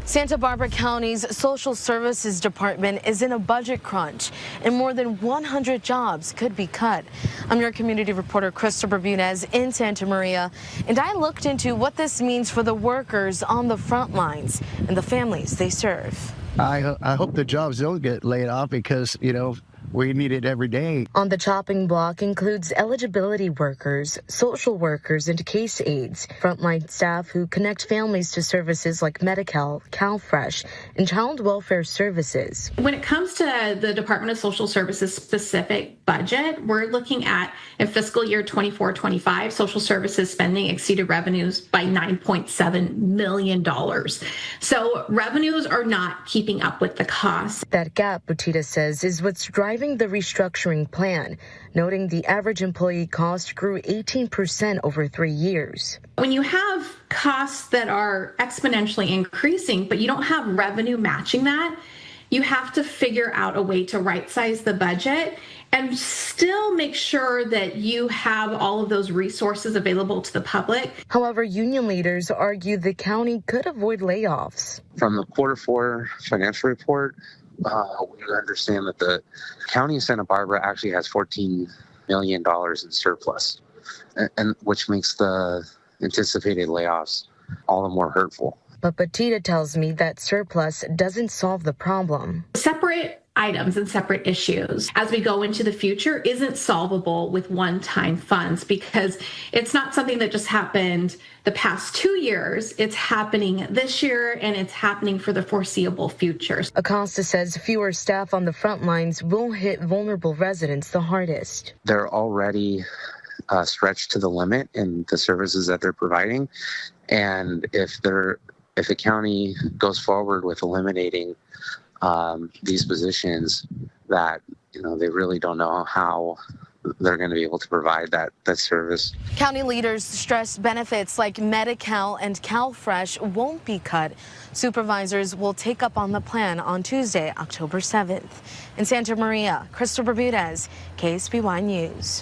Santa Barbara County's Social Services Department is in a budget crunch, and more than 100 jobs could be cut. I'm your community reporter, Christopher Bermudez in Santa Maria, and I looked into what this means for the workers on the front lines and the families they serve. I hope the jobs don't get laid off because, we need it every day. On the chopping block includes eligibility workers, social workers, and case aides, frontline staff who connect families to services like Medi-Cal, CalFresh, and child welfare services. When it comes to the Department of Social Services specific budget, we're looking at in fiscal year 24-25, social services spending exceeded revenues by $9.7 million. So revenues are not keeping up with the costs. That gap, Butita says, is what's driving the restructuring plan, noting the average employee cost grew 18% over 3 years. When you have costs that are exponentially increasing, but you don't have revenue matching that, you have to figure out a way to right-size the budget and still make sure that you have all of those resources available to the public. However, union leaders argue the county could avoid layoffs. From the Q4 financial report, we understand that the county of Santa Barbara actually has $14 million in surplus, and which makes the anticipated layoffs all the more hurtful. But Butita tells me that surplus doesn't solve the problem. Separate items and separate issues as we go into the future isn't solvable with one-time funds, because it's not something that just happened the past 2 years. It's happening this year, and it's happening for the foreseeable future. Acosta says fewer staff on the front lines will hit vulnerable residents the hardest. They're already stretched to the limit in the services that they're providing, and if the county goes forward with eliminating these positions, that they really don't know how they're going to be able to provide that service. County leaders stress benefits like Medi-Cal and CalFresh won't be cut. Supervisors will take up on the plan on Tuesday, October 7th. In Santa Maria, Christopher Bermudez, KSBY News.